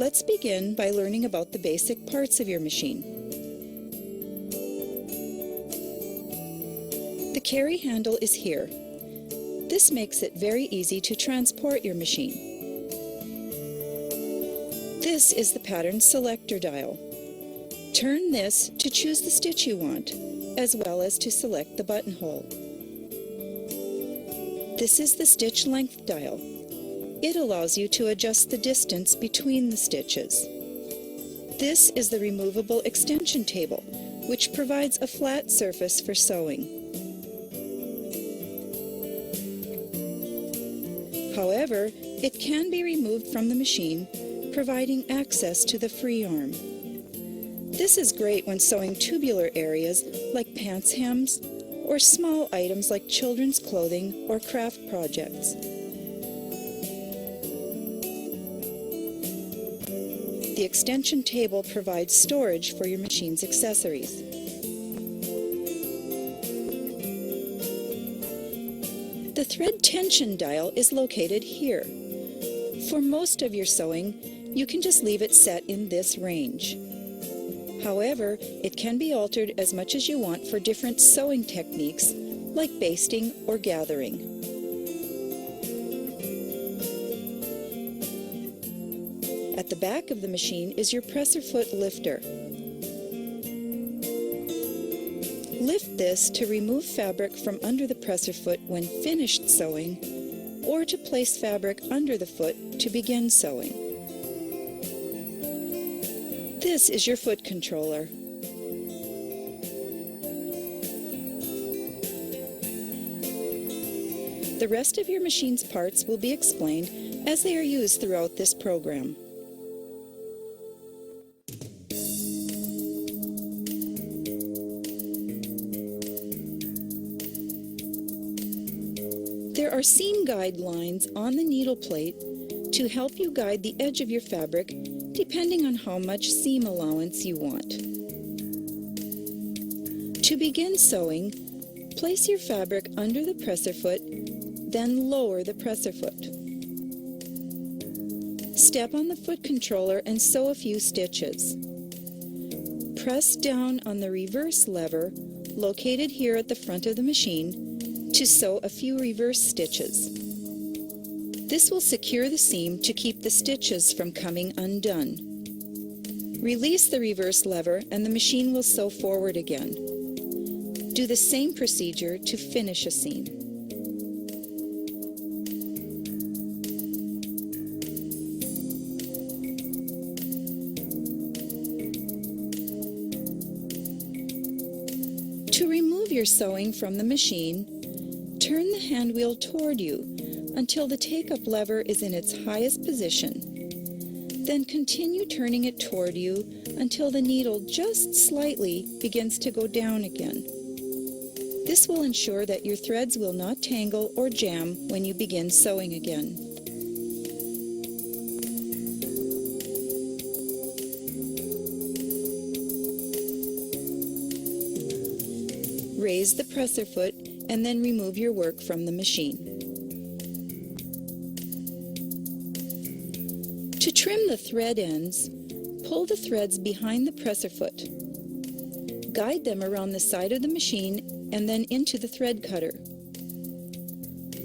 Let's begin by learning about the basic parts of your machine. The carry handle is here. This makes it very easy to transport your machine. This is the pattern selector dial. Turn this to choose the stitch you want, as well as to select the buttonhole. This is the stitch length dial. It allows you to adjust the distance between the stitches. This is the removable extension table, which provides a flat surface for sewing. However, it can be removed from the machine, providing access to the free arm. This is great when sewing tubular areas like pants hems or small items like children's clothing or craft projects. The extension table provides storage for your machine's accessories. The thread tension dial is located here. For most of your sewing, you can just leave it set in this range. However, it can be altered as much as you want for different sewing techniques, like basting or gathering. At the back of the machine is your presser foot lifter. Lift this to remove fabric from under the presser foot when finished sewing, or to place fabric under the foot to begin sewing. This is your foot controller. The rest of your machine's parts will be explained as they are used throughout this program. There are seam guide lines on the needle plate to help you guide the edge of your fabric depending on how much seam allowance you want. To begin sewing, place your fabric under the presser foot, then lower the presser foot. Step on the foot controller and sew a few stitches. Press down on the reverse lever located here at the front of the machine to sew a few reverse stitches. This will secure the seam to keep the stitches from coming undone. Release the reverse lever and the machine will sew forward again. Do the same procedure to finish a seam. To remove your sewing from the machine, turn the hand wheel toward you until the take-up lever is in its highest position. Then continue turning it toward you until the needle just slightly begins to go down again. This will ensure that your threads will not tangle or jam when you begin sewing again. Raise the presser foot and then remove your work from the machine. To trim the thread ends, pull the threads behind the presser foot. Guide them around the side of the machine and then into the thread cutter.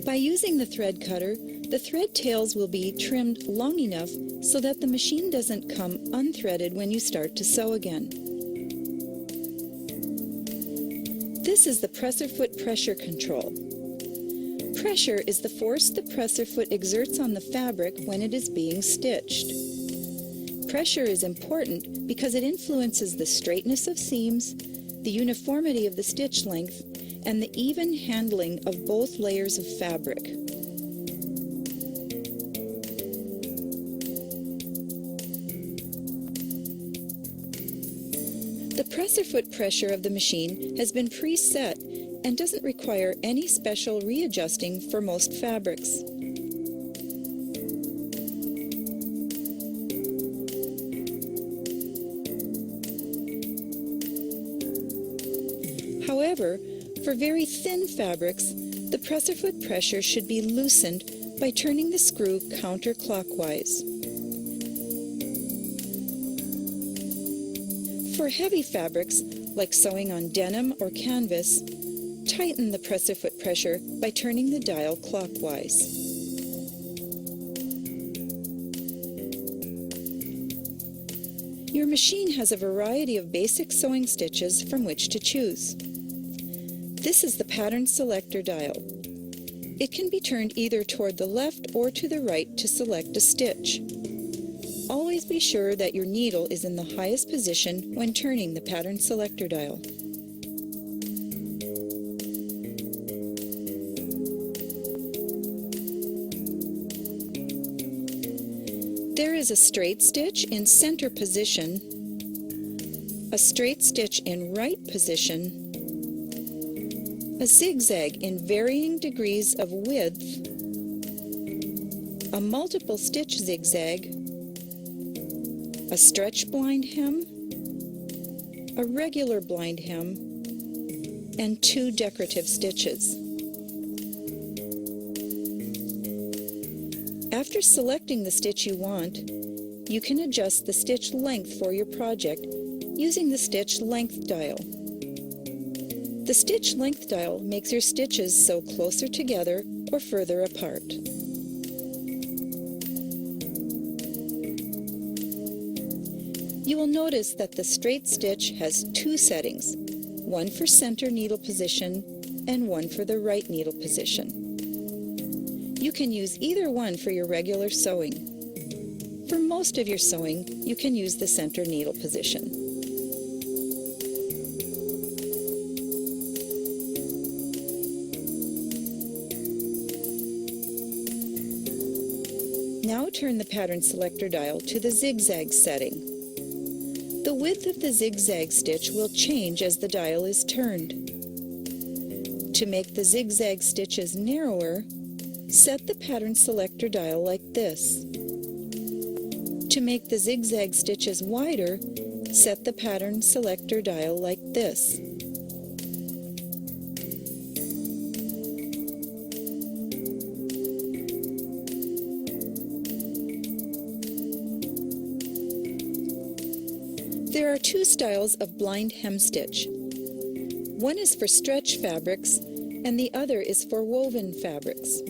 By using the thread cutter, the thread tails will be trimmed long enough so that the machine doesn't come unthreaded when you start to sew again. This is the presser foot pressure control. Pressure is the force the presser foot exerts on the fabric when it is being stitched. Pressure is important because it influences the straightness of seams, the uniformity of the stitch length, and the even handling of both layers of fabric. The presser foot pressure of the machine has been preset and doesn't require any special readjusting for most fabrics. However, for very thin fabrics, the presser foot pressure should be loosened by turning the screw counterclockwise. For heavy fabrics, like sewing on denim or canvas, tighten the presser foot pressure by turning the dial clockwise. Your machine has a variety of basic sewing stitches from which to choose. This is the pattern selector dial. It can be turned either toward the left or to the right to select a stitch. Always be sure that your needle is in the highest position when turning the pattern selector dial. There is a straight stitch in center position, a straight stitch in right position, a zigzag in varying degrees of width, a multiple stitch zigzag, a stretch blind hem, a regular blind hem, and 2 decorative stitches. After selecting the stitch you want, you can adjust the stitch length for your project using the stitch length dial. The stitch length dial makes your stitches sew closer together or further apart. You will notice that the straight stitch has 2 settings, one for center needle position and one for the right needle position. You can use either one for your regular sewing. For most of your sewing, you can use the center needle position. Now turn the pattern selector dial to the zigzag setting. The width of the zigzag stitch will change as the dial is turned. To make the zigzag stitches narrower, set the pattern selector dial like this. To make the zigzag stitches wider, set the pattern selector dial like this. There are 2 styles of blind hem stitch. One is for stretch fabrics and the other is for woven fabrics.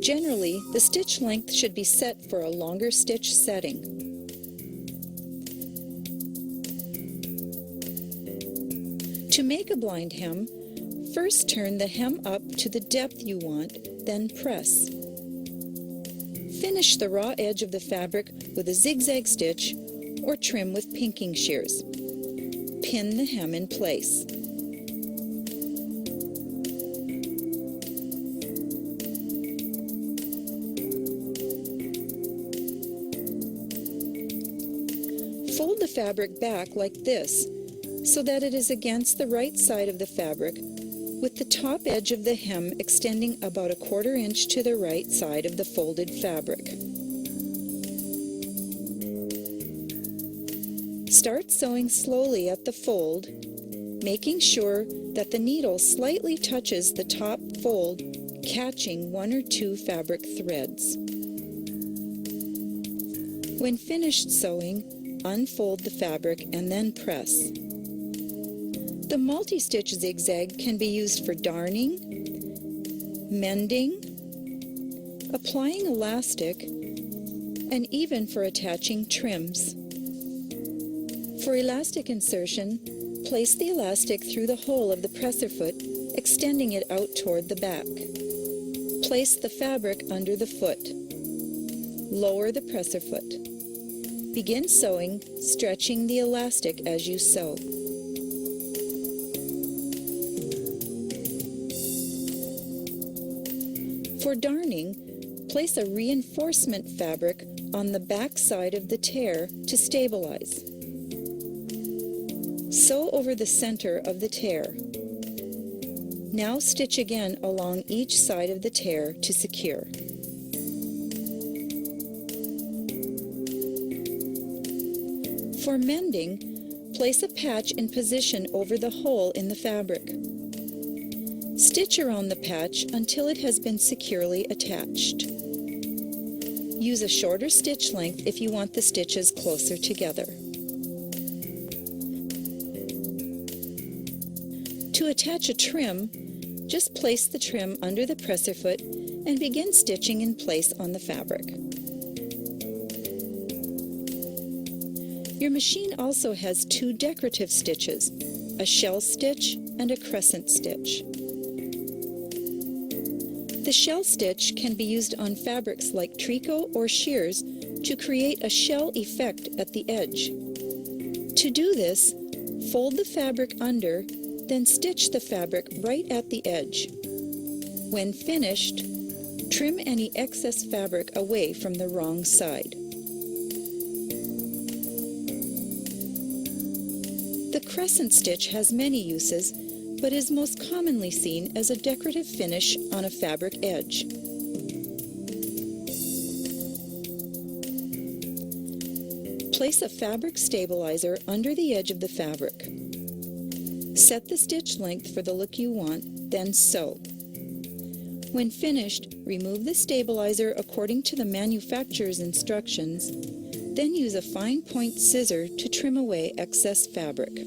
Generally, the stitch length should be set for a longer stitch setting. To make a blind hem, first turn the hem up to the depth you want, then press. Finish the raw edge of the fabric with a zigzag stitch or trim with pinking shears. Pin the hem in place. Fold the fabric back like this so that it is against the right side of the fabric, with the top edge of the hem extending about 1/4 inch to the right side of the folded fabric. Start sewing slowly at the fold, making sure that the needle slightly touches the top fold, catching 1 or 2 fabric threads. When finished sewing, unfold the fabric and then press. The multi-stitch zigzag can be used for darning, mending, applying elastic, and even for attaching trims. For elastic insertion, place the elastic through the hole of the presser foot, extending it out toward the back. Place the fabric under the foot. Lower the presser foot. Begin sewing, stretching the elastic as you sew. For darning, place a reinforcement fabric on the back side of the tear to stabilize. Sew over the center of the tear. Now stitch again along each side of the tear to secure. For mending, place a patch in position over the hole in the fabric. Stitch around the patch until it has been securely attached. Use a shorter stitch length if you want the stitches closer together. To attach a trim, just place the trim under the presser foot and begin stitching in place on the fabric. Your machine also has two decorative stitches, a shell stitch and a crescent stitch. The shell stitch can be used on fabrics like tricot or shears to create a shell effect at the edge. To do this, fold the fabric under, then stitch the fabric right at the edge. When finished, trim any excess fabric away from the wrong side. The crescent stitch has many uses, but is most commonly seen as a decorative finish on a fabric edge. Place a fabric stabilizer under the edge of the fabric. Set the stitch length for the look you want, then sew. When finished, remove the stabilizer according to the manufacturer's instructions, then use a fine point scissor to trim away excess fabric.